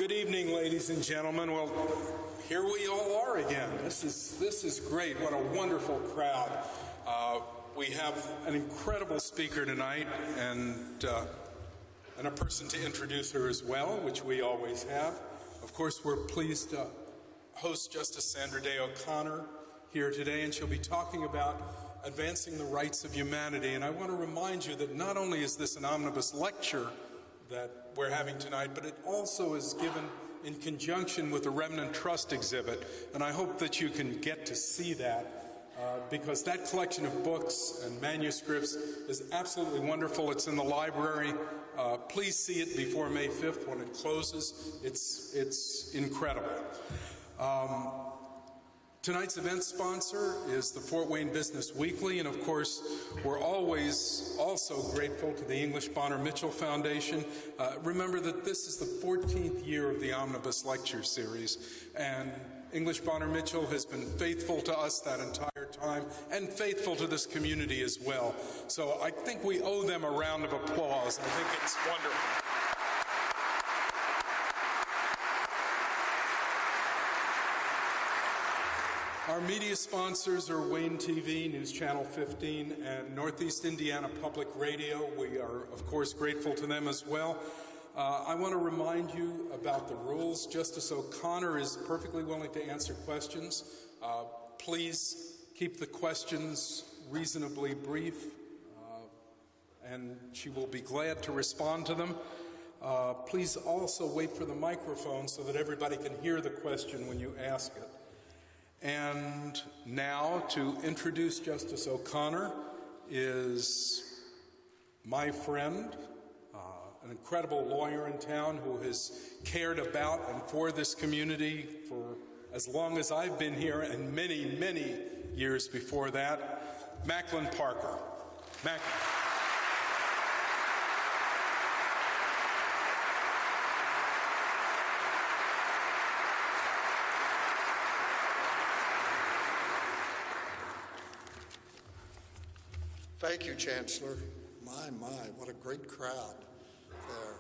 Good evening, ladies and gentlemen. Well, here we all are again. This is great. What a wonderful crowd. We have an incredible speaker tonight, and a person to introduce her as well, which we always have. Of course, we're pleased to host Justice Sandra Day O'Connor here today, and she'll be talking about advancing the rights of humanity. And I want to remind you that not only is this an omnibus lecture that we're having tonight, but it also is given in conjunction with the Remnant Trust exhibit. And I hope that you can get to see that because that collection of books and manuscripts is absolutely wonderful. It's in the library. Please see it before May 5th when it closes. It's incredible. Tonight's event sponsor is the Fort Wayne Business Weekly, and of course, we're always also grateful to the English Bonner Mitchell Foundation. Remember that this is the 14th year of the Omnibus Lecture Series, and English Bonner Mitchell has been faithful to us that entire time, and faithful to this community as well. So I think we owe them a round of applause. I think it's wonderful. Our media sponsors are Wayne TV, News Channel 15, and Northeast Indiana Public Radio. We are, of course, grateful to them as well. I want to remind you about the rules. Justice O'Connor is perfectly willing to answer questions. Please keep the questions reasonably brief, and she will be glad to respond to them. Please also wait for the microphone so that everybody can hear the question when you ask it. And now, to introduce Justice O'Connor is my friend, an incredible lawyer in town who has cared about and for this community for as long as I've been here and many, many years before that, Macklin Parker. Macklin. Thank you, Chancellor. My, what a great crowd there.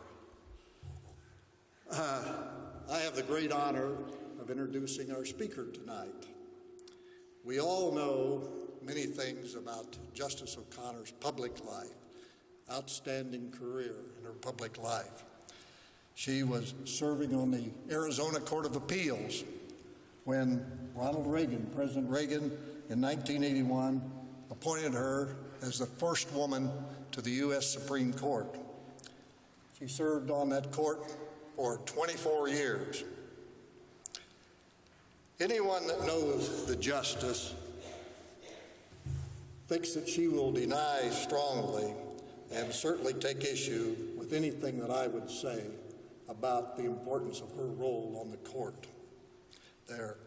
I have the great honor of introducing our speaker tonight. We all know many things about Justice O'Connor's public life, outstanding career in her public life. She was serving on the Arizona Court of Appeals when Ronald Reagan, President Reagan, in 1981, appointed her as the first woman to the U.S. Supreme Court. She served on that court for 24 years. Anyone that knows the justice thinks that she will deny strongly and certainly take issue with anything that I would say about the importance of her role on the court there.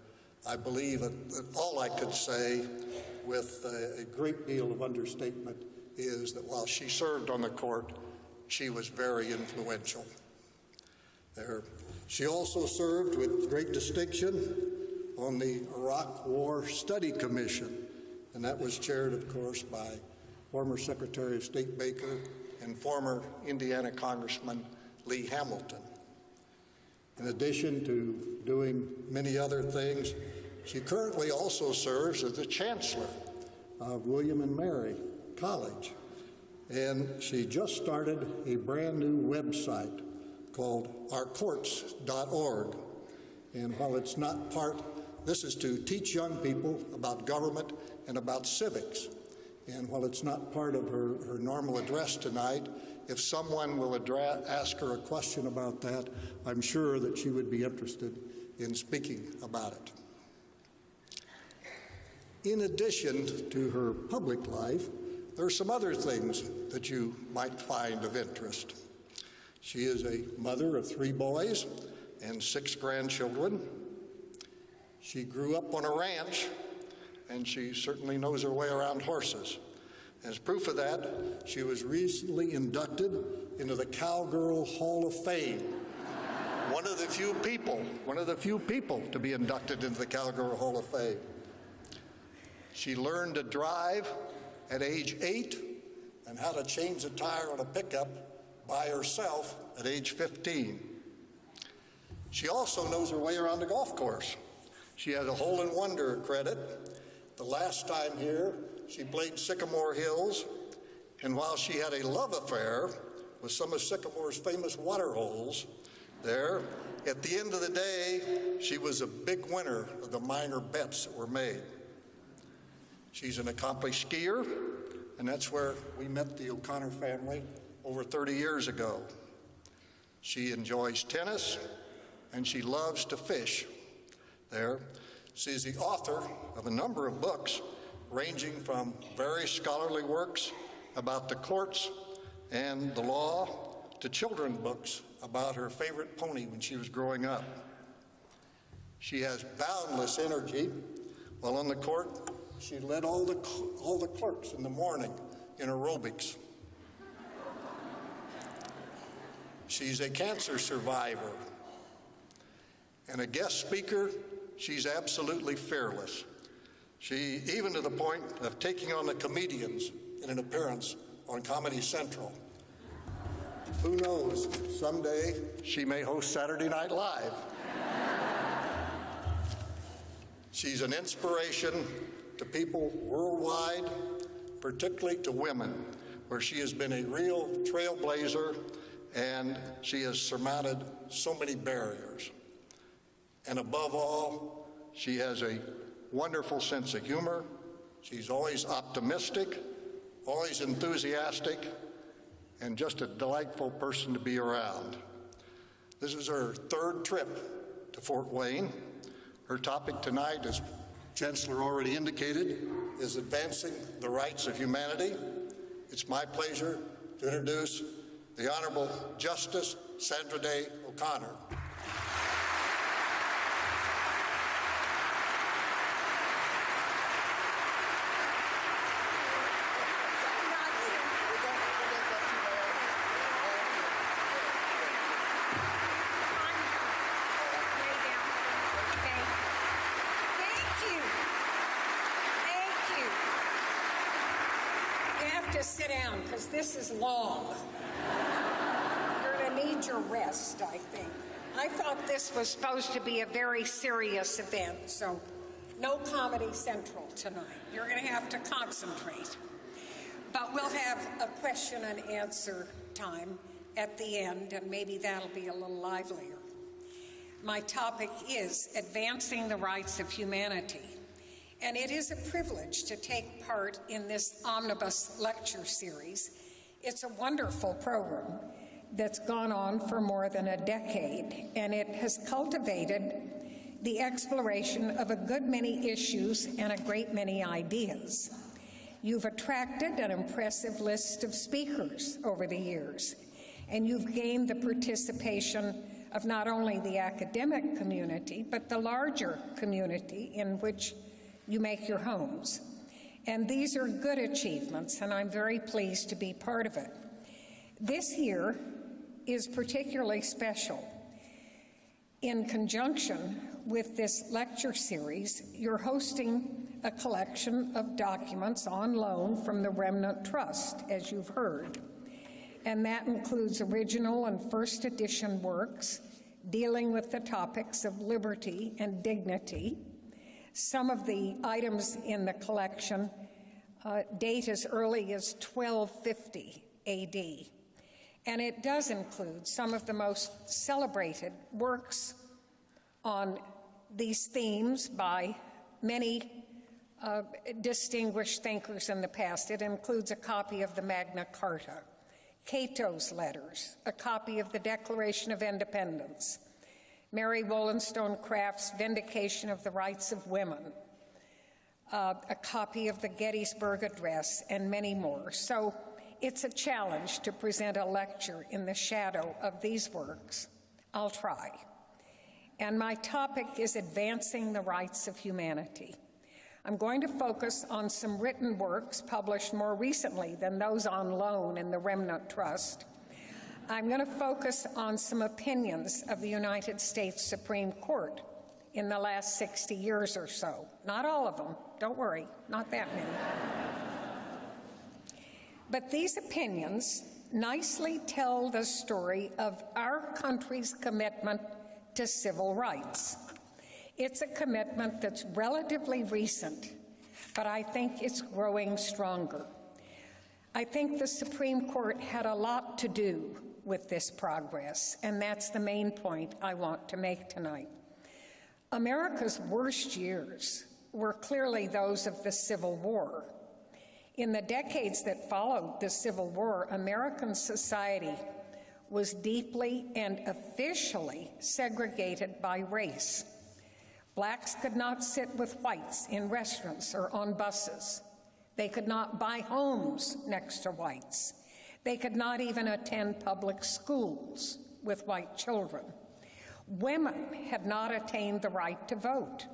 I believe that all I could say with a great deal of understatement is that while she served on the court, she was very influential there. She also served with great distinction on the Iraq War Study Commission, and that was chaired, of course, by former Secretary of State Baker and former Indiana Congressman Lee Hamilton. In addition to doing many other things, she currently also serves as the Chancellor of William and Mary College. And she just started a brand new website called ourcourts.org. And while it's not this is to teach young people about government and about civics. And while it's not part of her normal address tonight, if someone will ask her a question about that, I'm sure that she would be interested in speaking about it. In addition to her public life, there are some other things that you might find of interest. She is a mother of 3 boys and 6 grandchildren. She grew up on a ranch, and she certainly knows her way around horses. As proof of that, she was recently inducted into the Cowgirl Hall of Fame. One of the few people to be inducted into the Cowgirl Hall of Fame. She learned to drive at age 8 and how to change a tire on a pickup by herself at age 15. She also knows her way around the golf course. She has a hole-in-wonder credit. The last time here, she played Sycamore Hills, and while she had a love affair with some of Sycamore's famous water holes there, at the end of the day, she was a big winner of the minor bets that were made. She's an accomplished skier, and that's where we met the O'Connor family over 30 years ago. She enjoys tennis, and she loves to fish there. She's the author of a number of books, ranging from very scholarly works about the courts and the law to children's books about her favorite pony when she was growing up. She has boundless energy. While on the court, she led all the clerks in the morning in aerobics. She's a cancer survivor. And a guest speaker, she's absolutely fearless. She, even to the point of taking on the comedians in an appearance on Comedy Central. Who knows, someday she may host Saturday Night Live. She's an inspiration to people worldwide, particularly to women, where she has been a real trailblazer, and she has surmounted so many barriers. And above all, she has a wonderful sense of humor. She's always optimistic, always enthusiastic, and just a delightful person to be around. This is her third trip to Fort Wayne. Her topic tonight, as Chancellor already indicated, is advancing the rights of humanity. It's my pleasure to introduce the Honorable Justice Sandra Day O'Connor. Sit down, because this is long. You're going to need your rest, I think. I thought this was supposed to be a very serious event, so no Comedy Central tonight. You're going to have to concentrate. But we'll have a question and answer time at the end, and maybe that'll be a little livelier. My topic is advancing the rights of humanity. And it is a privilege to take part in this omnibus lecture series. It's a wonderful program that's gone on for more than a decade, and it has cultivated the exploration of a good many issues and a great many ideas. You've attracted an impressive list of speakers over the years, and you've gained the participation of not only the academic community, but the larger community in which you make your homes. And these are good achievements, and I'm very pleased to be part of it. This year is particularly special. In conjunction with this lecture series, you're hosting a collection of documents on loan from the Remnant Trust, as you've heard. And that includes original and first edition works dealing with the topics of liberty and dignity. Some of the items in the collection date as early as 1250 AD. And it does include some of the most celebrated works on these themes by many distinguished thinkers in the past. It includes a copy of the Magna Carta, Cato's letters, a copy of the Declaration of Independence, Mary Wollstonecraft's Vindication of the Rights of Women, a copy of the Gettysburg Address, and many more. So it's a challenge to present a lecture in the shadow of these works. I'll try. And my topic is advancing the rights of humanity. I'm going to focus on some written works published more recently than those on loan in the Remnant Trust. I'm going to focus on some opinions of the United States Supreme Court in the last 60 years or so. Not all of them, don't worry, not that many. But these opinions nicely tell the story of our country's commitment to civil rights. It's a commitment that's relatively recent, but I think it's growing stronger. I think the Supreme Court had a lot to do with this progress, and that's the main point I want to make tonight. America's worst years were clearly those of the Civil War. In the decades that followed the Civil War, American society was deeply and officially segregated by race. Blacks could not sit with whites in restaurants or on buses. They could not buy homes next to whites. They could not even attend public schools with white children. Women had not attained the right to vote.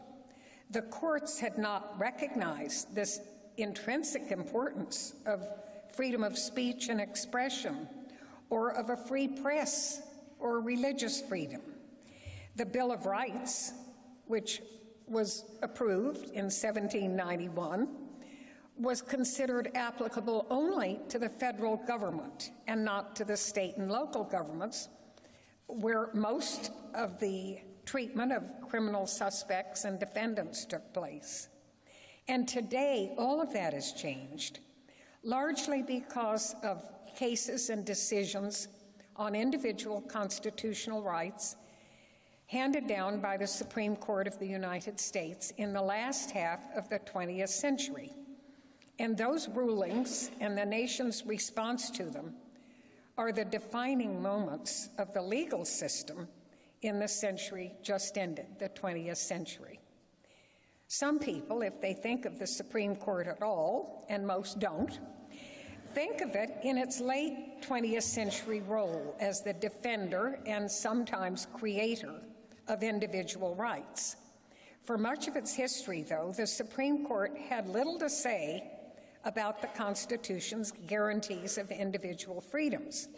The courts had not recognized this intrinsic importance of freedom of speech and expression, or of a free press, or religious freedom. The Bill of Rights, which was approved in 1791, was considered applicable only to the federal government and not to the state and local governments, where most of the treatment of criminal suspects and defendants took place. And today, all of that has changed, largely because of cases and decisions on individual constitutional rights handed down by the Supreme Court of the United States in the last half of the 20th century. And those rulings and the nation's response to them are the defining moments of the legal system in the century just ended, the 20th century. Some people, if they think of the Supreme Court at all, and most don't, think of it in its late 20th century role as the defender and sometimes creator of individual rights. For much of its history, though, the Supreme Court had little to say about the Constitution's guarantees of individual freedoms.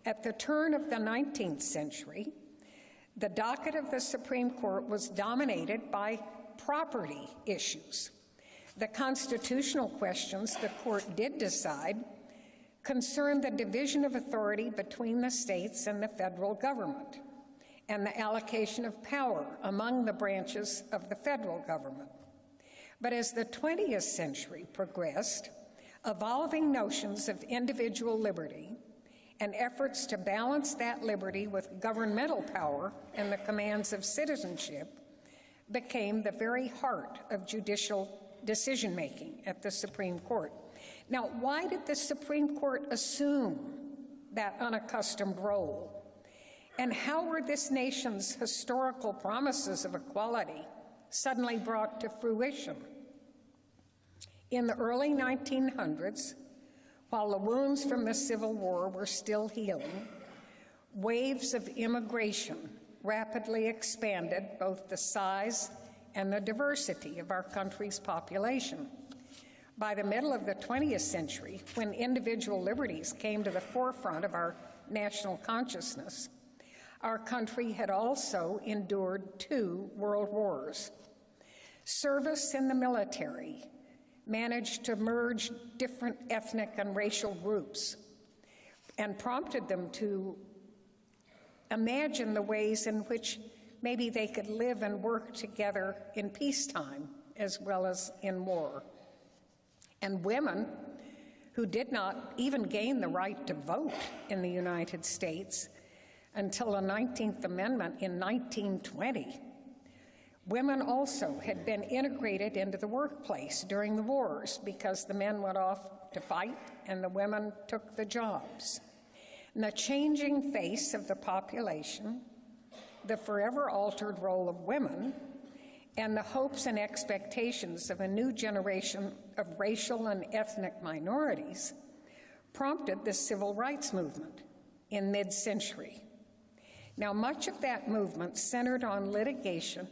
At the turn of the 19th century, the docket of the Supreme Court was dominated by property issues. The constitutional questions the court did decide concerned the division of authority between the states and the federal government, and the allocation of power among the branches of the federal government. But as the 20th century progressed, evolving notions of individual liberty and efforts to balance that liberty with governmental power and the commands of citizenship became the very heart of judicial decision-making at the Supreme Court. Now, why did the Supreme Court assume that unaccustomed role? And how were this nation's historical promises of equality suddenly brought to fruition? In the early 1900s, while the wounds from the Civil War were still healing, waves of immigration rapidly expanded both the size and the diversity of our country's population. By the middle of the 20th century, when individual liberties came to the forefront of our national consciousness, our country had also endured 2 world wars. Service in the military managed to merge different ethnic and racial groups and prompted them to imagine the ways in which maybe they could live and work together in peacetime as well as in war. And women who did not even gain the right to vote in the United States until the 19th Amendment in 1920. Women also had been integrated into the workplace during the wars because the men went off to fight and the women took the jobs. And the changing face of the population, the forever altered role of women, and the hopes and expectations of a new generation of racial and ethnic minorities prompted the civil rights movement in mid-century. Now, much of that movement centered on litigation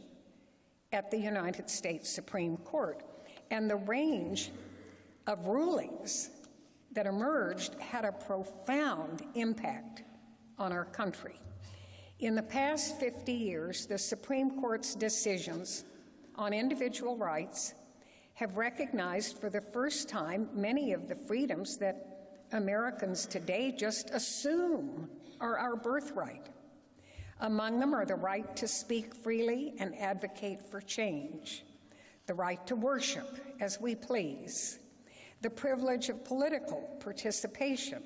at the United States Supreme Court, and the range of rulings that emerged had a profound impact on our country. In the past 50 years, the Supreme Court's decisions on individual rights have recognized for the first time many of the freedoms that Americans today just assume are our birthright. Among them are the right to speak freely and advocate for change, the right to worship as we please, the privilege of political participation.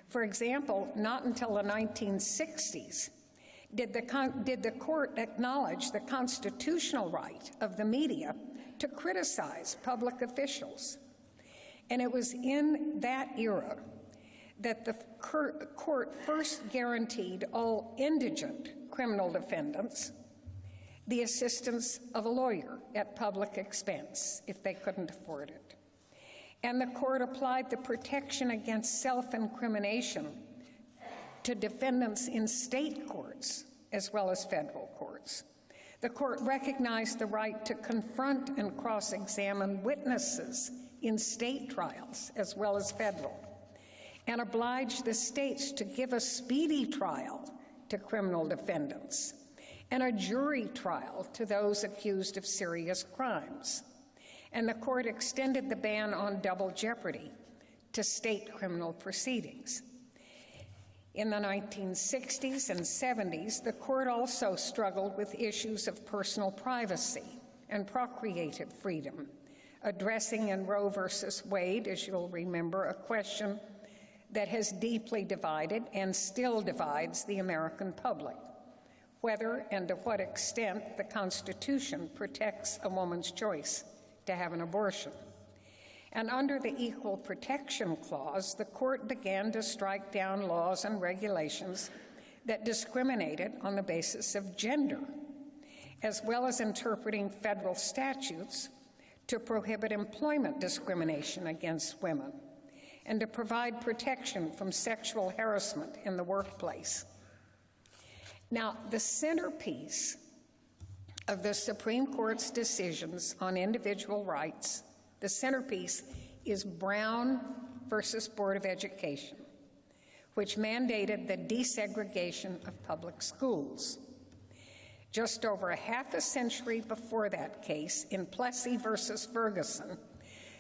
For example, not until the 1960s did the court acknowledge the constitutional right of the media to criticize public officials. And it was in that era that the court first guaranteed all indigent criminal defendants the assistance of a lawyer at public expense if they couldn't afford it. And the court applied the protection against self-incrimination to defendants in state courts as well as federal courts. The court recognized the right to confront and cross-examine witnesses in state trials as well as federal, and obliged the states to give a speedy trial to criminal defendants and a jury trial to those accused of serious crimes. And the court extended the ban on double jeopardy to state criminal proceedings. In the 1960s and 70s, the court also struggled with issues of personal privacy and procreative freedom, addressing in Roe versus Wade, as you'll remember, a question that has deeply divided and still divides the American public: whether and to what extent the Constitution protects a woman's choice to have an abortion. And under the Equal Protection Clause, the court began to strike down laws and regulations that discriminated on the basis of gender, as well as interpreting federal statutes to prohibit employment discrimination against women and to provide protection from sexual harassment in the workplace. Now, the centerpiece of the Supreme Court's decisions on individual rights, the centerpiece is Brown versus Board of Education, which mandated the desegregation of public schools. Just over a half a century before that case, in Plessy versus Ferguson,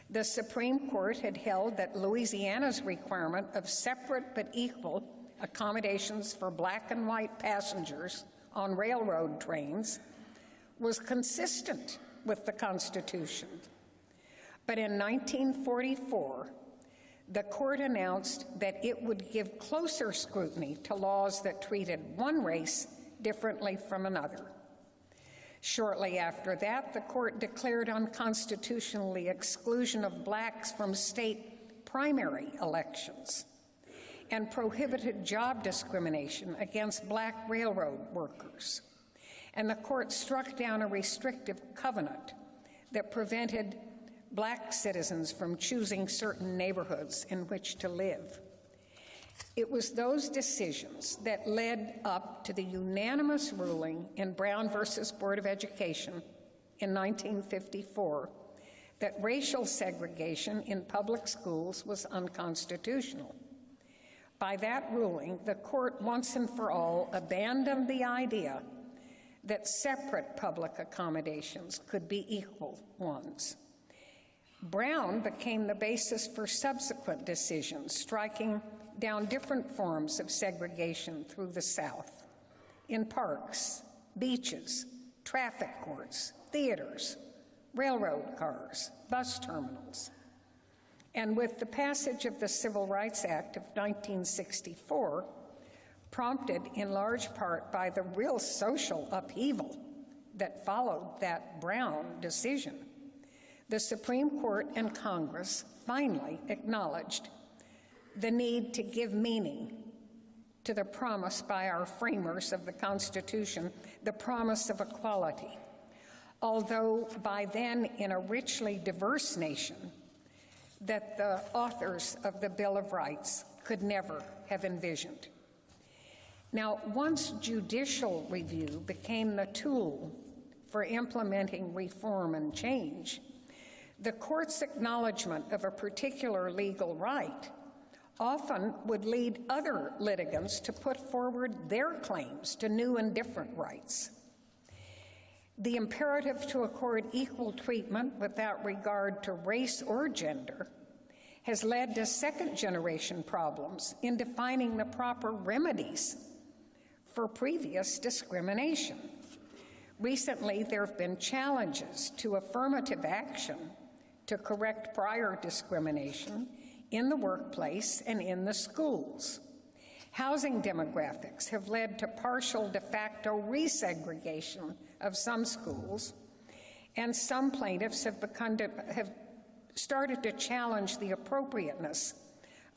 the Supreme Court had held that Louisiana's requirement of separate but equal accommodations for black and white passengers on railroad trains was consistent with the Constitution. But in 1944, the court announced that it would give closer scrutiny to laws that treated one race differently from another. Shortly after that, the court declared unconstitutional the exclusion of blacks from state primary elections and prohibited job discrimination against black railroad workers. And the court struck down a restrictive covenant that prevented black citizens from choosing certain neighborhoods in which to live. It was those decisions that led up to the unanimous ruling in Brown versus Board of Education in 1954 that racial segregation in public schools was unconstitutional. By that ruling, the court once and for all abandoned the idea that separate public accommodations could be equal ones. Brown became the basis for subsequent decisions, striking down different forms of segregation through the South, in parks, beaches, traffic courts, theaters, railroad cars, bus terminals. And with the passage of the Civil Rights Act of 1964, prompted in large part by the real social upheaval that followed that Brown decision, the Supreme Court and Congress finally acknowledged the need to give meaning to the promise by our framers of the Constitution, the promise of equality, although by then in a richly diverse nation that the authors of the Bill of Rights could never have envisioned. Now, once judicial review became the tool for implementing reform and change, the court's acknowledgement of a particular legal right often would lead other litigants to put forward their claims to new and different rights. The imperative to accord equal treatment without regard to race or gender has led to second-generation problems in defining the proper remedies for previous discrimination. Recently, there have been challenges to affirmative action to correct prior discrimination in the workplace and in the schools. Housing demographics have led to partial de facto resegregation of some schools, and some plaintiffs have started to challenge the appropriateness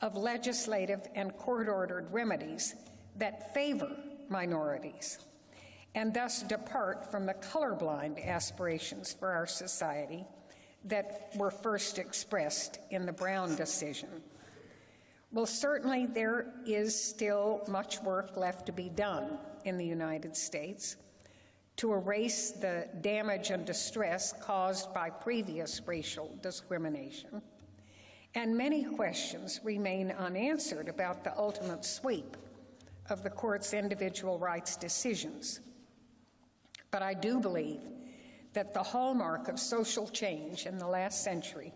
of legislative and court-ordered remedies that favor minorities and thus depart from the colorblind aspirations for our society that were first expressed in the Brown decision. Well, certainly there is still much work left to be done in the United States to erase the damage and distress caused by previous racial discrimination, and many questions remain unanswered about the ultimate sweep of the court's individual rights decisions. But I do believe that the hallmark of social change in the last century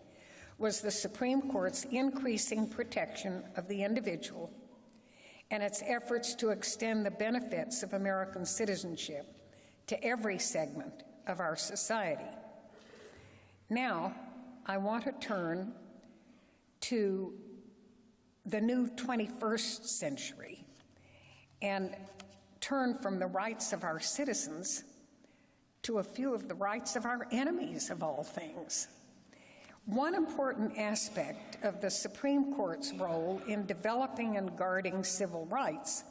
was the Supreme Court's increasing protection of the individual and its efforts to extend the benefits of American citizenship to every segment of our society. Now, I want to turn to the new 21st century and turn from the rights of our citizens to a few of the rights of our enemies of all things. One important aspect of the Supreme Court's role in developing and guarding civil rights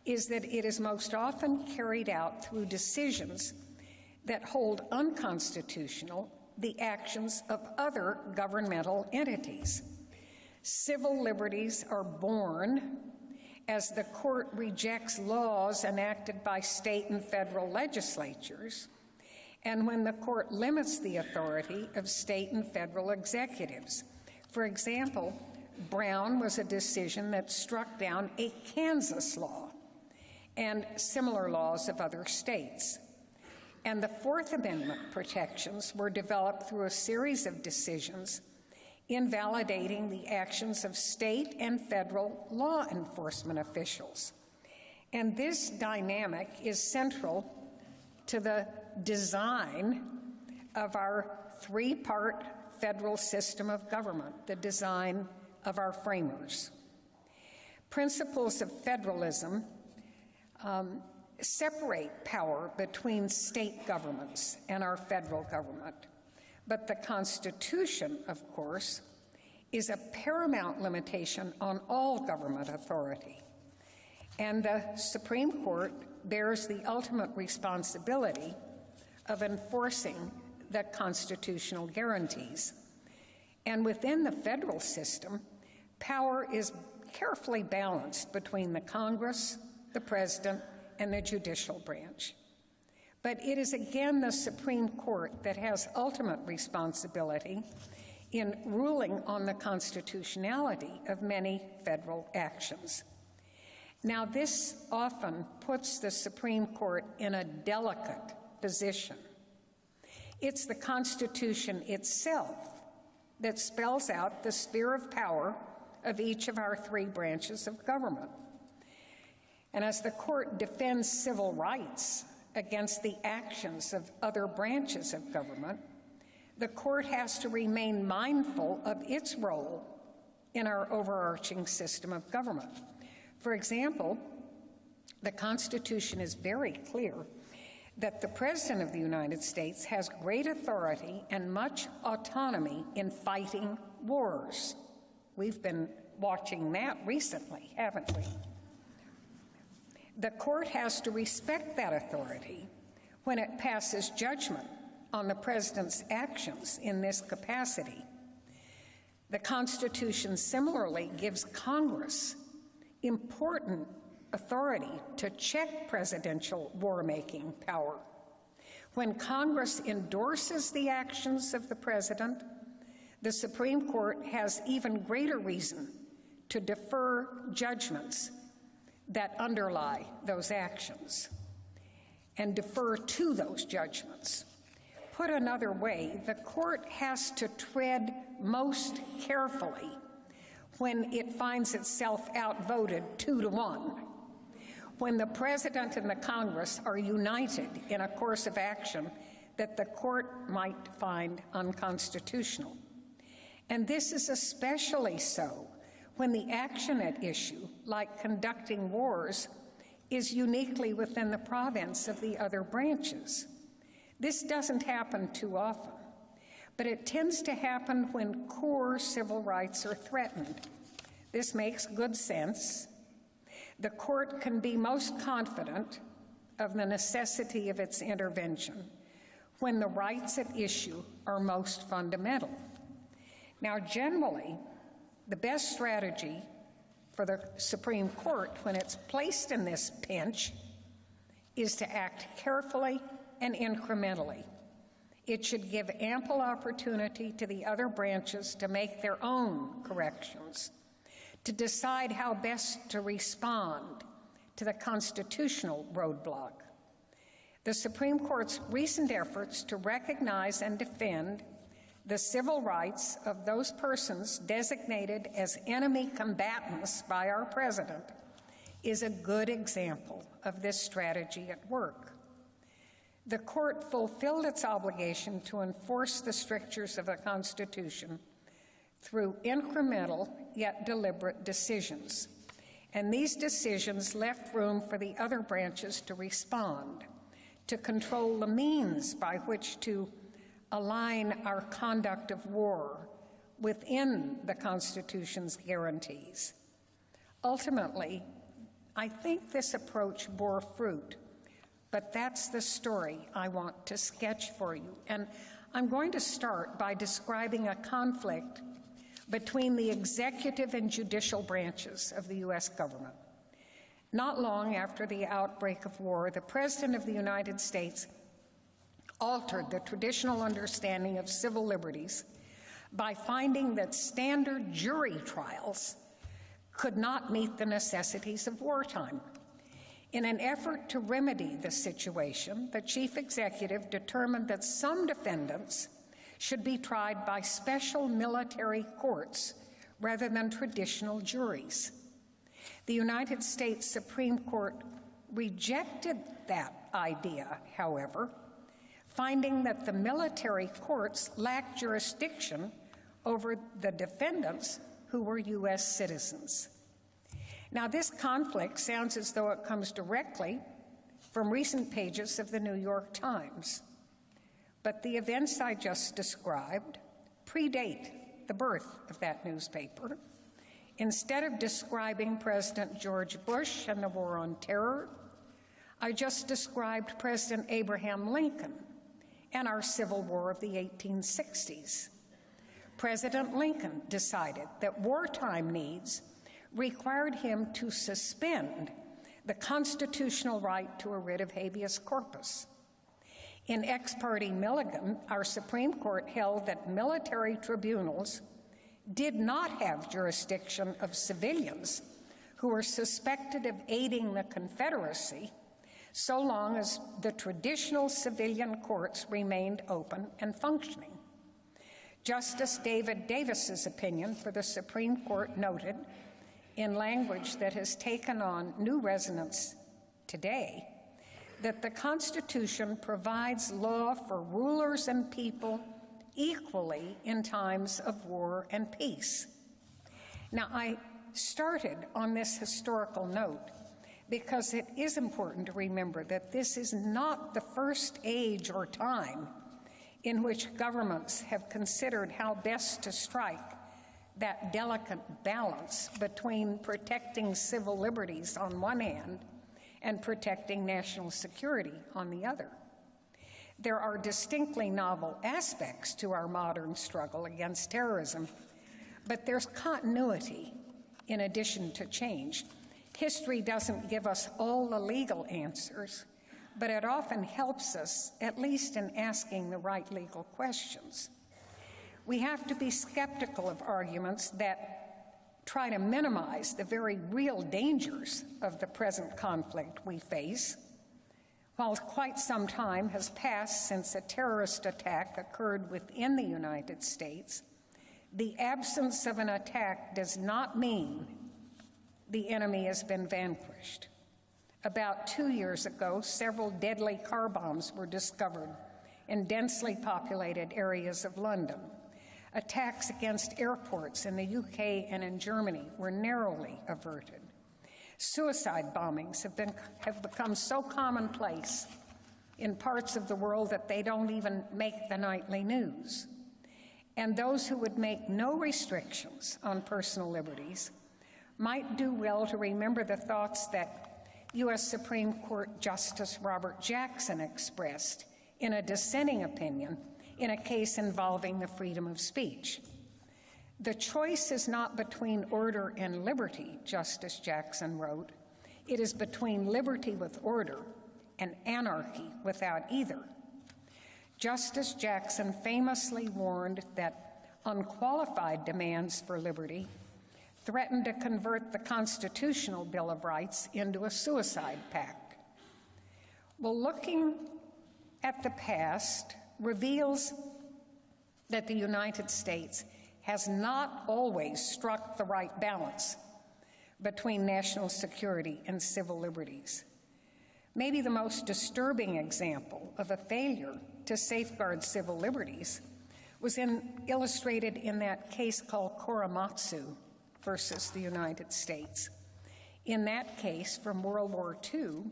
is that it is most often carried out through decisions that hold unconstitutional the actions of other governmental entities. Civil liberties are born as the court rejects laws enacted by state and federal legislatures, and when the court limits the authority of state and federal executives. For example, Brown was a decision that struck down a Kansas law and similar laws of other states. And the Fourth Amendment protections were developed through a series of decisions invalidating the actions of state and federal law enforcement officials. And this dynamic is central to the design of our three-part federal system of government, the design of our framers. Principles of federalism separate power between state governments and our federal government. But the Constitution, of course, is a paramount limitation on all government authority. And the Supreme Court bears the ultimate responsibility of enforcing the constitutional guarantees. And within the federal system, power is carefully balanced between the Congress, the President, and the judicial branch. But it is again the Supreme Court that has ultimate responsibility in ruling on the constitutionality of many federal actions. Now, this often puts the Supreme Court in a delicate position. It's the Constitution itself that spells out the sphere of power of each of our three branches of government. And as the court defends civil rights against the actions of other branches of government, the court has to remain mindful of its role in our overarching system of government. For example, the Constitution is very clear that the President of the United States has great authority and much autonomy in fighting wars. We've been watching that recently, haven't we? The court has to respect that authority when it passes judgment on the President's actions in this capacity. The Constitution similarly gives Congress important authority to check presidential war-making power. When Congress endorses the actions of the President, the Supreme Court has even greater reason to defer judgments that underlie those actions and defer to those judgments. Put another way, the court has to tread most carefully when it finds itself outvoted 2-1, when the President and the Congress are united in a course of action that the court might find unconstitutional. And this is especially so when the action at issue, like conducting wars, is uniquely within the province of the other branches. This doesn't happen too often, but it tends to happen when core civil rights are threatened. This makes good sense. The court can be most confident of the necessity of its intervention when the rights at issue are most fundamental. Now, generally, the best strategy for the Supreme Court when it's placed in this pinch is to act carefully and incrementally. It should give ample opportunity to the other branches to make their own corrections, to decide how best to respond to the constitutional roadblock. The Supreme Court's recent efforts to recognize and defend the civil rights of those persons designated as enemy combatants by our president is a good example of this strategy at work. The court fulfilled its obligation to enforce the strictures of the Constitution through incremental yet deliberate decisions, and these decisions left room for the other branches to respond, to control the means by which to align our conduct of war within the Constitution's guarantees. Ultimately, I think this approach bore fruit, but that's the story I want to sketch for you. And I'm going to start by describing a conflict between the executive and judicial branches of the U.S. government. Not long after the outbreak of war, the President of the United States altered the traditional understanding of civil liberties by finding that standard jury trials could not meet the necessities of wartime. In an effort to remedy the situation, the chief executive determined that some defendants should be tried by special military courts rather than traditional juries. The United States Supreme Court rejected that idea, however, finding that the military courts lacked jurisdiction over the defendants who were U.S. citizens. Now, this conflict sounds as though it comes directly from recent pages of the New York Times, but the events I just described predate the birth of that newspaper. Instead of describing President George Bush and the War on Terror, I just described President Abraham Lincoln and our Civil War of the 1860s. President Lincoln decided that wartime needs required him to suspend the constitutional right to a writ of habeas corpus. In Ex parte Milligan, our Supreme Court held that military tribunals did not have jurisdiction of civilians who were suspected of aiding the Confederacy so long as the traditional civilian courts remained open and functioning. Justice David Davis's opinion for the Supreme Court noted, in language that has taken on new resonance today, that the Constitution provides law for rulers and people equally in times of war and peace. Now, I started on this historical note because it is important to remember that this is not the first age or time in which governments have considered how best to strike that delicate balance between protecting civil liberties on one hand and protecting national security on the other. There are distinctly novel aspects to our modern struggle against terrorism, but there's continuity in addition to change. History doesn't give us all the legal answers, but it often helps us, at least in asking the right legal questions. We have to be skeptical of arguments that try to minimize the very real dangers of the present conflict we face. While quite some time has passed since a terrorist attack occurred within the United States, the absence of an attack does not mean the enemy has been vanquished. About 2 years ago, several deadly car bombs were discovered in densely populated areas of London. Attacks against airports in the UK and in Germany were narrowly averted. Suicide bombings have become so commonplace in parts of the world that they don't even make the nightly news. And those who would make no restrictions on personal liberties might do well to remember the thoughts that U.S. Supreme Court Justice Robert Jackson expressed in a dissenting opinion in a case involving the freedom of speech. The choice is not between order and liberty, Justice Jackson wrote. It is between liberty with order and anarchy without either. Justice Jackson famously warned that unqualified demands for liberty threatened to convert the constitutional Bill of Rights into a suicide pact. Well, looking at the past reveals that the United States has not always struck the right balance between national security and civil liberties. Maybe the most disturbing example of a failure to safeguard civil liberties was illustrated in that case called Korematsu versus the United States. In that case from World War II,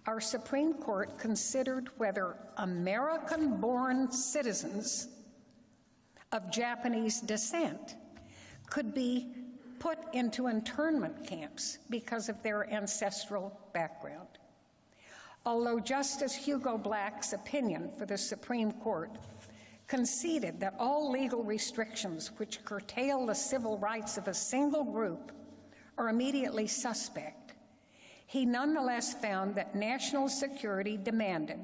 our Supreme Court considered whether American-born citizens of Japanese descent could be put into internment camps because of their ancestral background. Although Justice Hugo Black's opinion for the Supreme Court conceded that all legal restrictions which curtail the civil rights of a single group are immediately suspect, he nonetheless found that national security demanded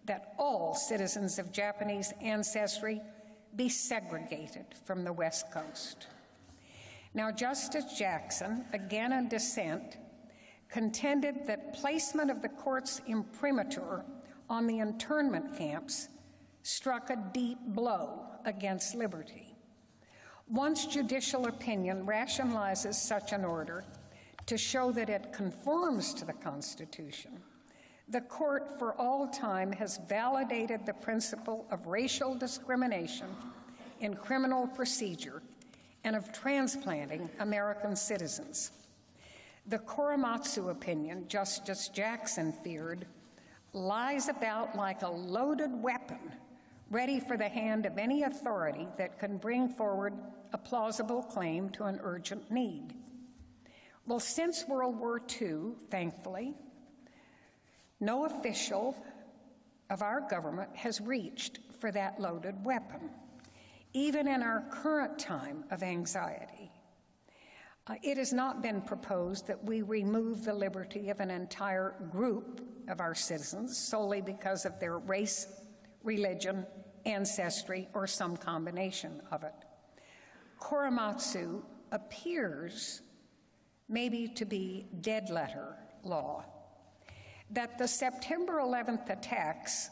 that all citizens of Japanese ancestry be segregated from the West Coast. Now, Justice Jackson, again in dissent, contended that placement of the court's imprimatur on the internment camps struck a deep blow against liberty. Once judicial opinion rationalizes such an order to show that it conforms to the Constitution, the court for all time has validated the principle of racial discrimination in criminal procedure and of transplanting American citizens. The Korematsu opinion, Justice Jackson feared, lies about like a loaded weapon, ready for the hand of any authority that can bring forward a plausible claim to an urgent need. Well, since World War II, thankfully, no official of our government has reached for that loaded weapon, even in our current time of anxiety. It has not been proposed that we remove the liberty of an entire group of our citizens solely because of their race, religion, ancestry, or some combination of it. Korematsu appears maybe to be dead-letter law. That the September 11th attacks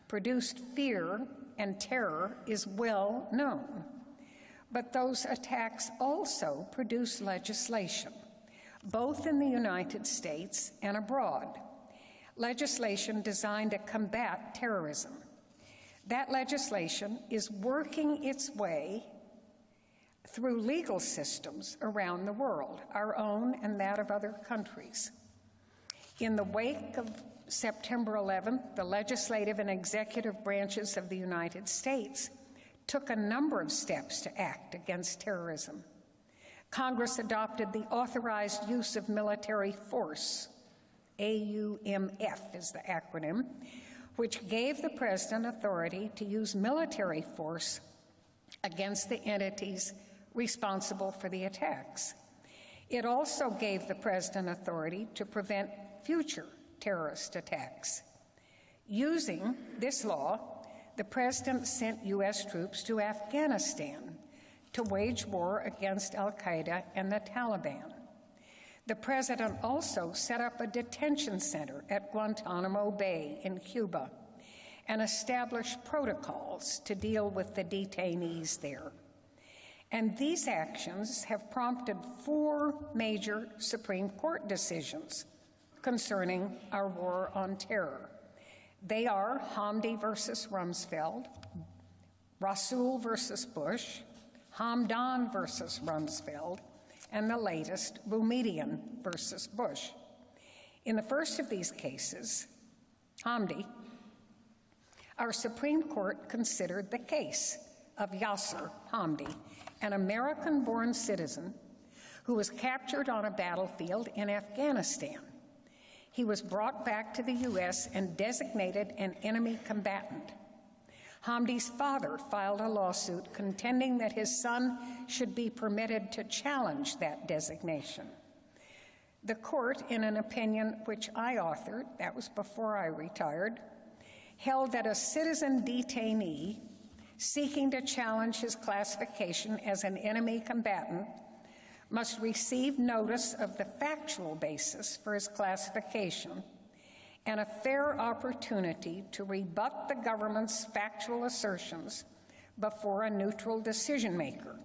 produced fear and terror is well known. But those attacks also produced legislation, both in the United States and abroad, legislation designed to combat terrorism. That legislation is working its way through legal systems around the world, our own and that of other countries. In the wake of September 11th, the legislative and executive branches of the United States took a number of steps to act against terrorism. Congress adopted the Authorized Use of Military Force, AUMF is the acronym, which gave the President authority to use military force against the entities responsible for the attacks. It also gave the President authority to prevent future terrorist attacks. Using this law, the President sent U.S. troops to Afghanistan to wage war against al-Qaeda and the Taliban. The President also set up a detention center at Guantanamo Bay in Cuba and established protocols to deal with the detainees there. And these actions have prompted 4 major Supreme Court decisions concerning our war on terror. They are Hamdi versus Rumsfeld, Rasul versus Bush, Hamdan versus Rumsfeld, and the latest, Boumediene versus Bush. In the first of these cases, Hamdi, our Supreme Court considered the case of Yasser Hamdi, an American-born citizen who was captured on a battlefield in Afghanistan. He was brought back to the U.S. and designated an enemy combatant. Hamdi's father filed a lawsuit contending that his son should be permitted to challenge that designation. The court, in an opinion which I authored, that was before I retired, held that a citizen detainee seeking to challenge his classification as an enemy combatant must receive notice of the factual basis for his classification and a fair opportunity to rebut the government's factual assertions before a neutral decision maker.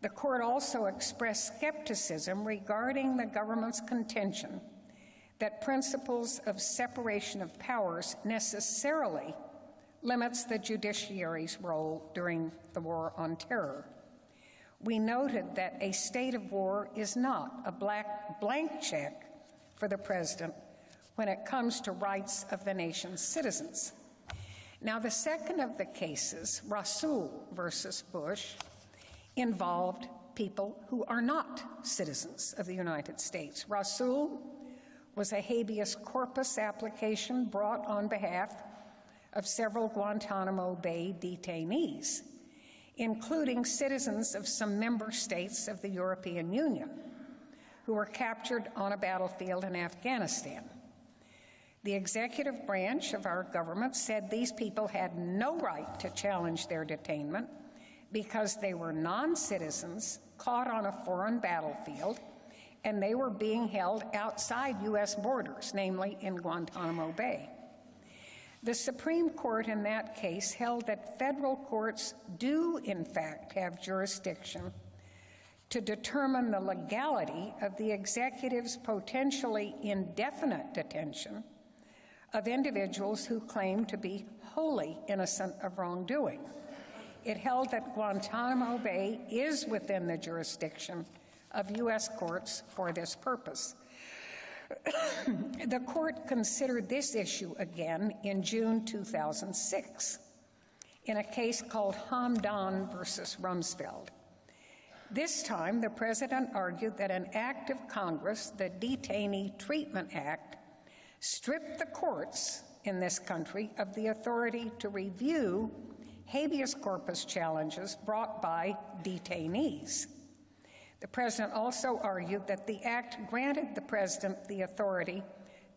The court also expressed skepticism regarding the government's contention that principles of separation of powers necessarily limits the judiciary's role during the war on terror. We noted that a state of war is not a blank check for the president when it comes to rights of the nation's citizens. Now, the second of the cases, Rasul versus Bush, involved people who are not citizens of the United States. Rasul was a habeas corpus application brought on behalf of several Guantanamo Bay detainees, including citizens of some member states of the European Union who were captured on a battlefield in Afghanistan. The executive branch of our government said these people had no right to challenge their detainment because they were non-citizens caught on a foreign battlefield and they were being held outside U.S. borders, namely in Guantanamo Bay. The Supreme Court in that case held that federal courts do, in fact, have jurisdiction to determine the legality of the executive's potentially indefinite detention of individuals who claim to be wholly innocent of wrongdoing. It held that Guantanamo Bay is within the jurisdiction of U.S. courts for this purpose. The court considered this issue again in June 2006 in a case called Hamdan versus Rumsfeld. This time, the president argued that an act of Congress, the Detainee Treatment Act, stripped the courts in this country of the authority to review habeas corpus challenges brought by detainees. The president also argued that the act granted the president the authority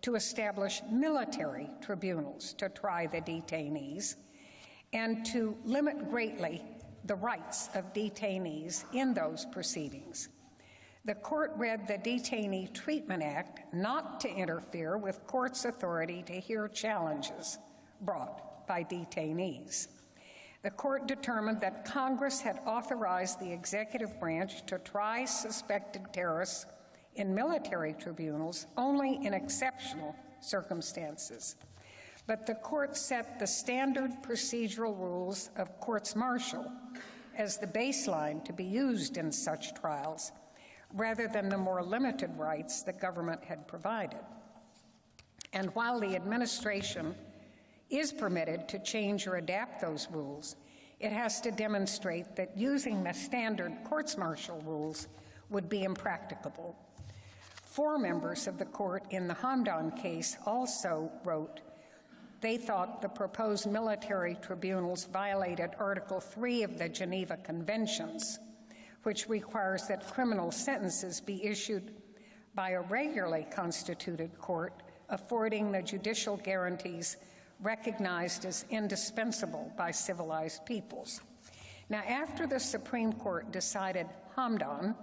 to establish military tribunals to try the detainees and to limit greatly the rights of detainees in those proceedings. The court read the Detainee Treatment Act not to interfere with courts' authority to hear challenges brought by detainees. The court determined that Congress had authorized the executive branch to try suspected terrorists in military tribunals only in exceptional circumstances. But the court set the standard procedural rules of courts-martial as the baseline to be used in such trials, rather than the more limited rights the government had provided. And while the administration is permitted to change or adapt those rules, it has to demonstrate that using the standard courts-martial rules would be impracticable. 4 members of the court in the Hamdan case also wrote they thought the proposed military tribunals violated Article 3 of the Geneva Conventions, which requires that criminal sentences be issued by a regularly constituted court, affording the judicial guarantees recognized as indispensable by civilized peoples. Now, after the Supreme Court decided Hamdan,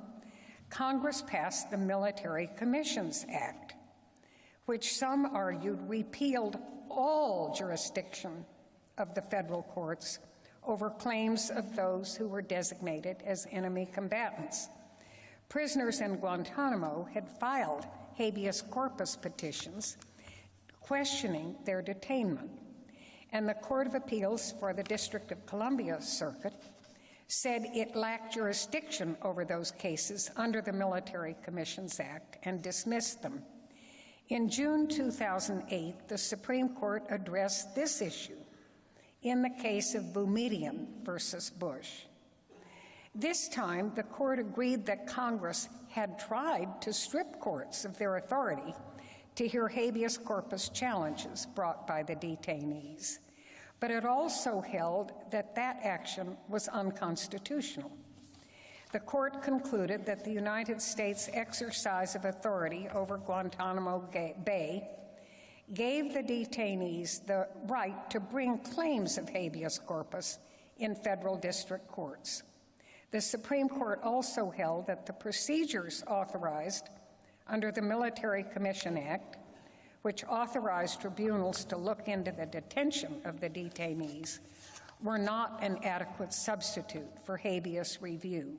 Congress passed the Military Commissions Act, which some argued repealed all jurisdiction of the federal courts over claims of those who were designated as enemy combatants. Prisoners in Guantanamo had filed habeas corpus petitions questioning their detainment. And the Court of Appeals for the District of Columbia Circuit said it lacked jurisdiction over those cases under the Military Commissions Act and dismissed them. In June 2008, the Supreme Court addressed this issue in the case of Boumediene versus Bush. This time, the court agreed that Congress had tried to strip courts of their authority to hear habeas corpus challenges brought by the detainees. But it also held that that action was unconstitutional. The court concluded that the United States' exercise of authority over Guantanamo Bay gave the detainees the right to bring claims of habeas corpus in federal district courts. The Supreme Court also held that the procedures authorized under the Military Commission Act, which authorized tribunals to look into the detention of the detainees, were not an adequate substitute for habeas review.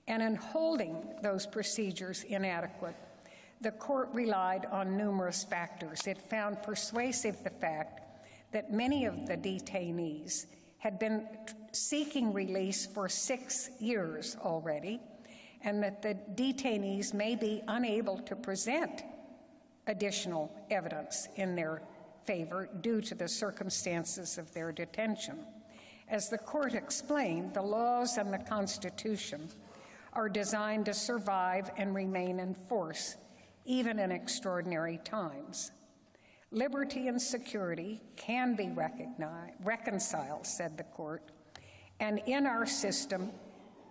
And in holding those procedures inadequate, the court relied on numerous factors. It found persuasive the fact that many of the detainees had been seeking release for 6 years already, and that the detainees may be unable to present additional evidence in their favor due to the circumstances of their detention. As the court explained, the laws and the Constitution are designed to survive and remain in force, even in extraordinary times. Liberty and security can be reconciled, said the court, and in our system,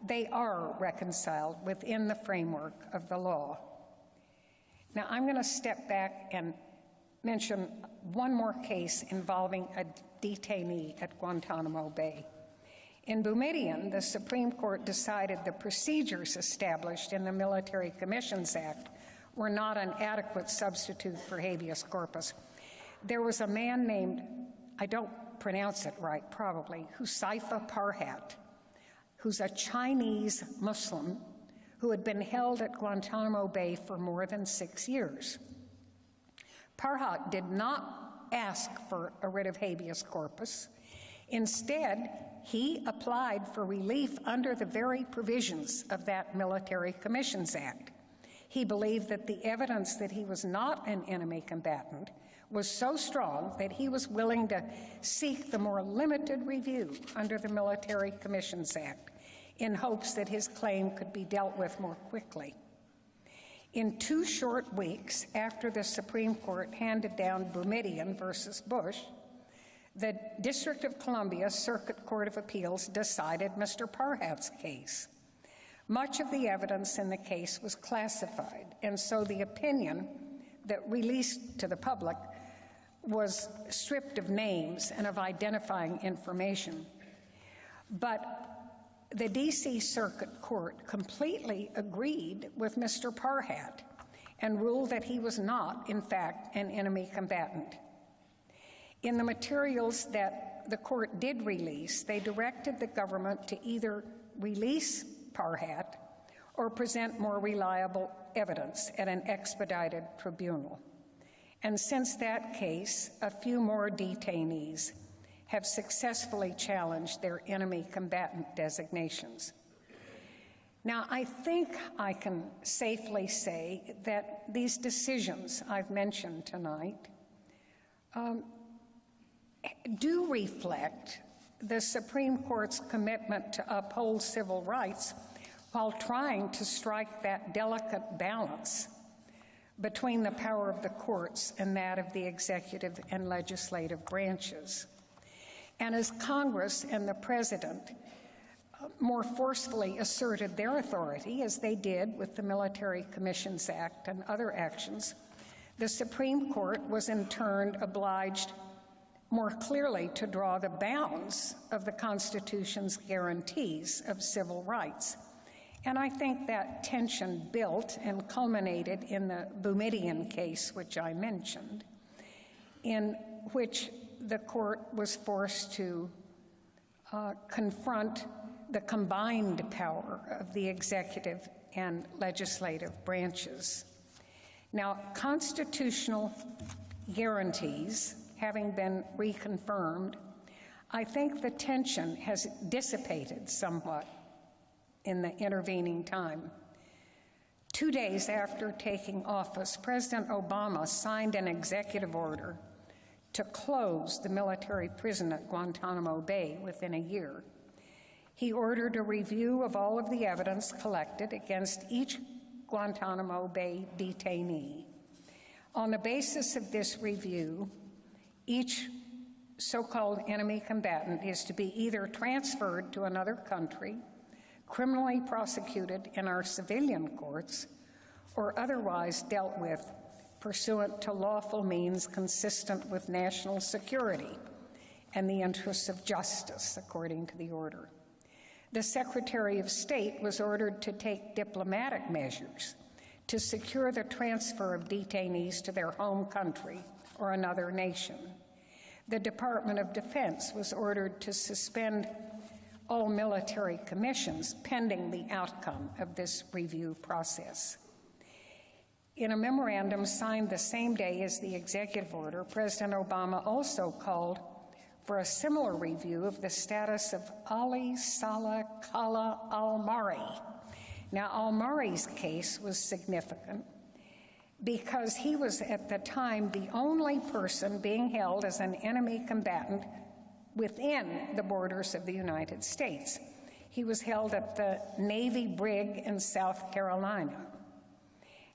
they are reconciled within the framework of the law. Now, I'm going to step back and mention one more case involving a detainee at Guantanamo Bay. In Boumediene, the Supreme Court decided the procedures established in the Military Commissions Act were not an adequate substitute for habeas corpus. There was a man named, I don't pronounce it right probably, Huzaifa Parhat, who's a Chinese Muslim who had been held at Guantanamo Bay for more than 6 years. Parhat did not ask for a writ of habeas corpus. Instead, he applied for relief under the very provisions of that Military Commissions Act. He believed that the evidence that he was not an enemy combatant was so strong that he was willing to seek the more limited review under the Military Commissions Act in hopes that his claim could be dealt with more quickly. In 2 short weeks after the Supreme Court handed down Boumediene versus Bush, the District of Columbia Circuit Court of Appeals decided Mr. Parhat's case. Much of the evidence in the case was classified, and so the opinion that released to the public was stripped of names and of identifying information. But the D.C. Circuit Court completely agreed with Mr. Parhat and ruled that he was not, in fact, an enemy combatant. In the materials that the court did release, they directed the government to either release Parhat or present more reliable evidence at an expedited tribunal. And since that case, a few more detainees have successfully challenged their enemy combatant designations. Now, I think I can safely say that these decisions I've mentioned tonight do reflect the Supreme Court's commitment to uphold civil rights while trying to strike that delicate balance between the power of the courts and that of the executive and legislative branches. And as Congress and the President more forcefully asserted their authority, as they did with the Military Commissions Act and other actions, the Supreme Court was in turn obliged more clearly to draw the bounds of the Constitution's guarantees of civil rights. And I think that tension built and culminated in the Boumediene case, which I mentioned, in which the court was forced to confront the combined power of the executive and legislative branches. Now, constitutional guarantees having been reconfirmed, I think the tension has dissipated somewhat in the intervening time. 2 days after taking office, President Obama signed an executive order to close the military prison at Guantanamo Bay within a year. He ordered a review of all of the evidence collected against each Guantanamo Bay detainee. On the basis of this review, each so-called enemy combatant is to be either transferred to another country, criminally prosecuted in our civilian courts, or otherwise dealt with pursuant to lawful means consistent with national security and the interests of justice, according to the order. The Secretary of State was ordered to take diplomatic measures to secure the transfer of detainees to their home country or another nation. The Department of Defense was ordered to suspend all military commissions pending the outcome of this review process. In a memorandum signed the same day as the executive order, President Obama also called for a similar review of the status of Ali Salah Khala al-Mari. Now, al-Mari's case was significant because he was at the time the only person being held as an enemy combatant within the borders of the United States. He was held at the Navy brig in South Carolina.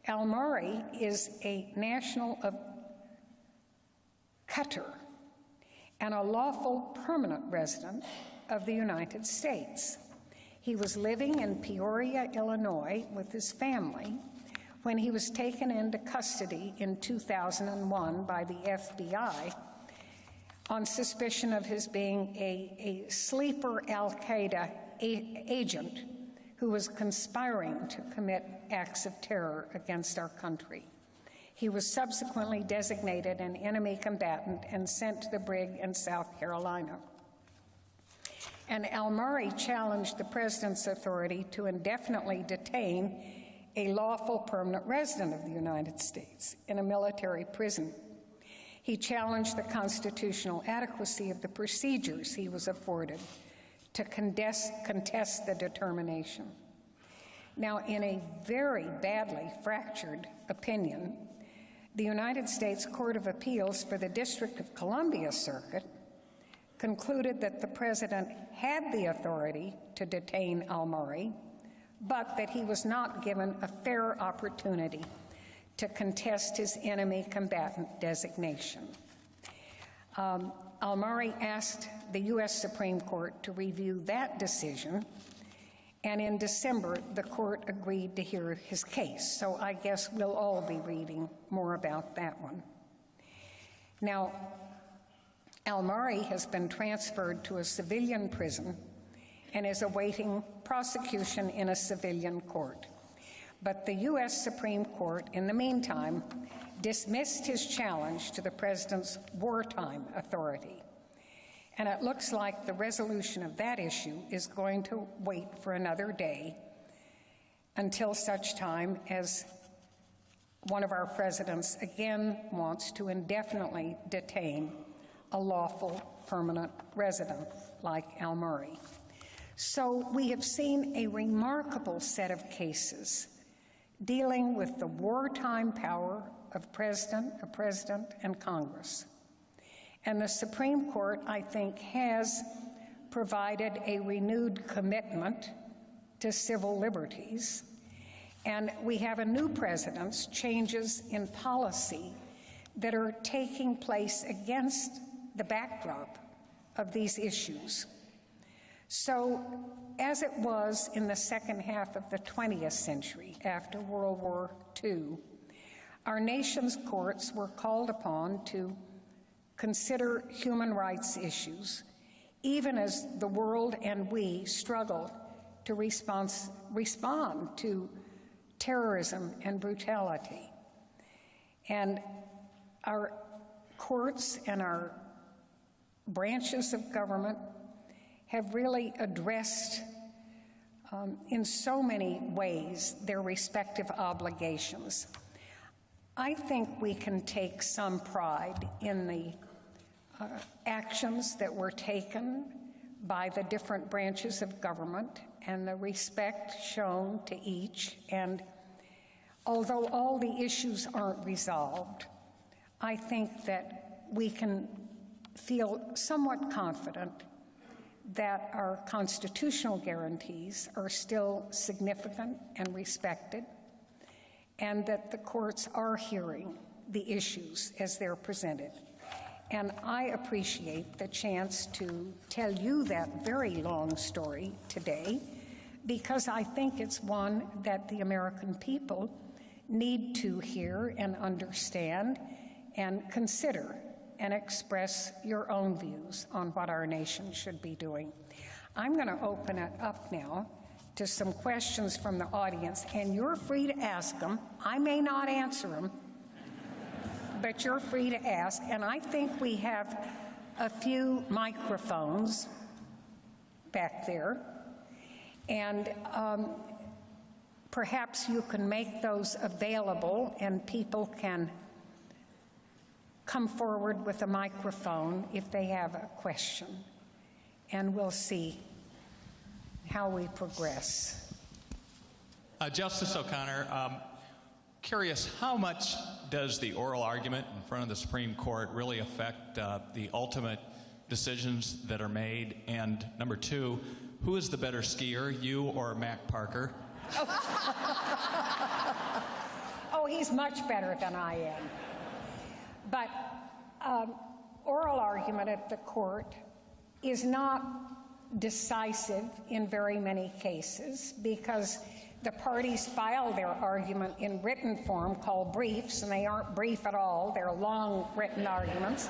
Al-Mari is a national of Qatar and a lawful permanent resident of the United States. He was living in Peoria, Illinois with his family when he was taken into custody in 2001 by the FBI on suspicion of his being a sleeper al-Qaeda agent who was conspiring to commit acts of terror against our country. He was subsequently designated an enemy combatant and sent to the brig in South Carolina. And al-Mari challenged the president's authority to indefinitely detain a lawful permanent resident of the United States in a military prison. He challenged the constitutional adequacy of the procedures he was afforded to contest the determination. Now, in a very badly fractured opinion, the United States Court of Appeals for the District of Columbia Circuit concluded that the president had the authority to detain al-Mari, but that he was not given a fair opportunity to contest his enemy combatant designation. Al-Mari asked the U.S. Supreme Court to review that decision, and in December, the court agreed to hear his case. So I guess we'll all be reading more about that one. Now, al-Mari has been transferred to a civilian prison and is awaiting prosecution in a civilian court. But the U.S. Supreme Court, in the meantime, dismissed his challenge to the president's wartime authority. And it looks like the resolution of that issue is going to wait for another day until such time as one of our presidents again wants to indefinitely detain a lawful permanent resident like al-Mari. So we have seen a remarkable set of cases dealing with the wartime power of a president, and Congress. And the Supreme Court, I think, has provided a renewed commitment to civil liberties. And we have a new president's changes in policy that are taking place against the backdrop of these issues. So, as it was in the second half of the 20th century, after World War II, our nation's courts were called upon to consider human rights issues, even as the world and we struggled to respond to terrorism and brutality. And our courts and our branches of government have really addressed in so many ways their respective obligations. I think we can take some pride in the actions that were taken by the different branches of government and the respect shown to each. And although all the issues aren't resolved, I think that we can feel somewhat confident that our constitutional guarantees are still significant and respected, and that the courts are hearing the issues as they're presented. And I appreciate the chance to tell you that very long story today, because I think it's one that the American people need to hear and understand and consider and express your own views on what our nation should be doing. I'm going to open it up now to some questions from the audience, and you're free to ask them. I may not answer them, but you're free to ask. And I think we have a few microphones back there, and perhaps you can make those available and people can come forward with a microphone if they have a question, and we'll see how we progress. Justice O'Connor, curious, how much does the oral argument in front of the Supreme Court really affect the ultimate decisions that are made? And number two, who is the better skier, you or Mac Parker? Oh, he's much better than I am. But oral argument at the court is not decisive in very many cases, because the parties file their argument in written form called briefs, and they aren't brief at all. They're long written arguments.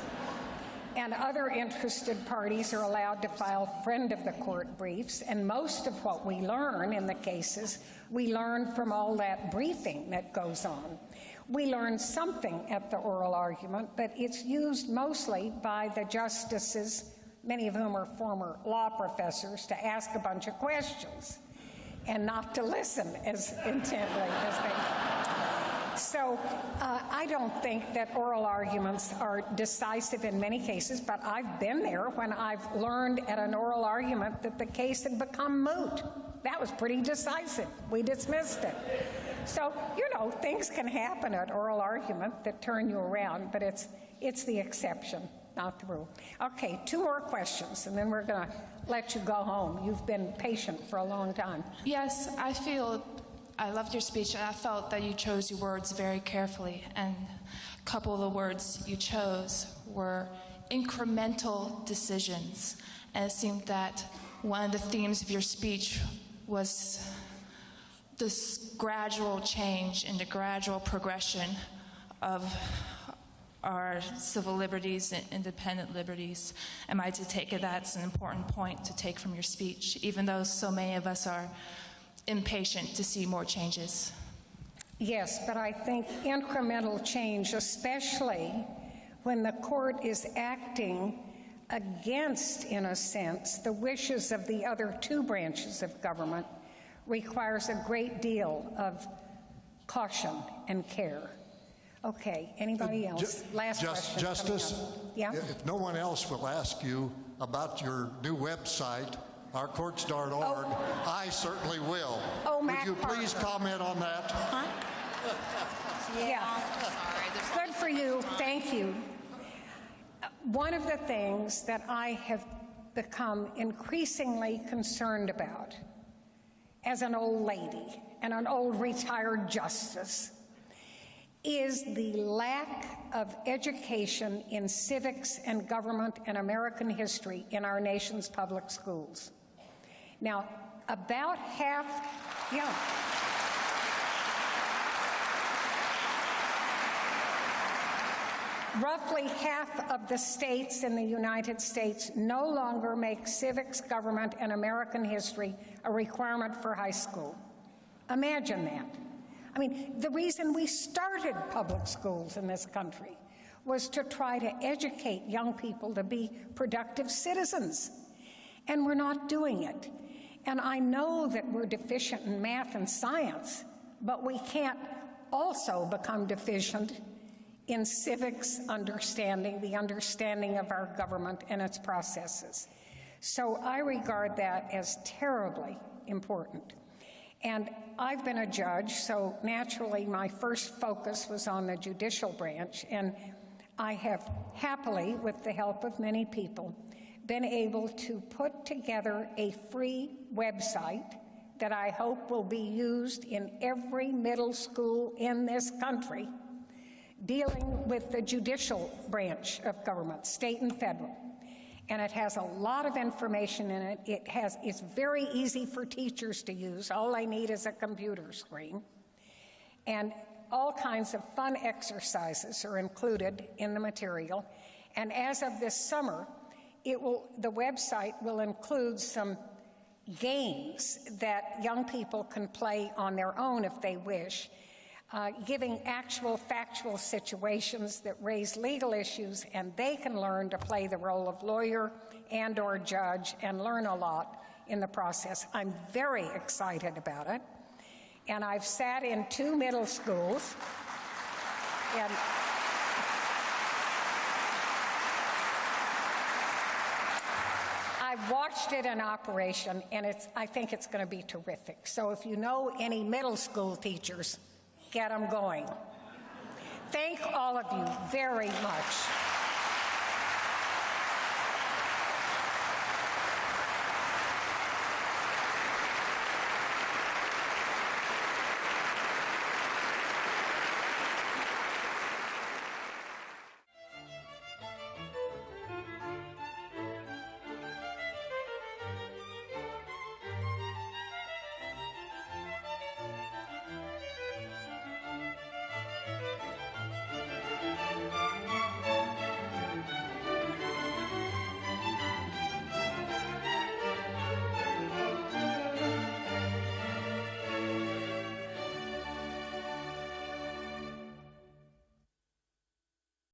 And other interested parties are allowed to file friend of the court briefs, and most of what we learn in the cases, we learn from all that briefing that goes on. We learn something at the oral argument, but it's used mostly by the justices, many of whom are former law professors, to ask a bunch of questions and not to listen as intently as they. So I don't think that oral arguments are decisive in many cases, but I've been there when I've learned at an oral argument that the case had become moot. That was pretty decisive. We dismissed it. So, you know, things can happen at oral argument that turn you around, but it's the exception, not the rule. Okay, 2 more questions, and then we're going to let you go home. You've been patient for a long time. Yes, I loved your speech, and I felt that you chose your words very carefully, and a couple of the words you chose were incremental decisions, and it seemed that one of the themes of your speech was this gradual change and the gradual progression of our civil liberties and independent liberties. Am I to take it that's an important point to take from your speech, even though so many of us are impatient to see more changes? Yes, but I think incremental change, especially when the court is acting against, in a sense, the wishes of the other 2 branches of government, requires a great deal of caution and care. Okay, anybody else? Last question. Justice, yeah? If no one else will ask you about your new website, ourcourts.org, I certainly will. Oh, Would Mac you please Parker. comment on that? Huh? Yeah. Good for you. Thank you. One of the things that I have become increasingly concerned about as an old lady and an old retired justice is the lack of education in civics and government and American history in our nation's public schools. Now, about half, roughly half of the states in the United States no longer make civics, government, and American history a requirement for high school. Imagine that. I mean, the reason we started public schools in this country was to try to educate young people to be productive citizens, and we're not doing it. And I know that we're deficient in math and science, but we can't also become deficient in civics understanding, the understanding of our government and its processes. So I regard that as terribly important. And I've been a judge, so naturally my first focus was on the judicial branch, and I have happily, with the help of many people, been able to put together a free website that I hope will be used in every middle school in this country, dealing with the judicial branch of government, state and federal. And it has a lot of information in it. It's very easy for teachers to use. All they need is a computer screen. And all kinds of fun exercises are included in the material. And as of this summer, the website will include some games that young people can play on their own if they wish, giving actual factual situations that raise legal issues, and they can learn to play the role of lawyer and or judge and learn a lot in the process. I'm very excited about it. And I've sat in 2 middle schools, and I've watched it in operation, and I think it's going to be terrific. So if you know any middle school teachers, get them going. Thank all of you very much.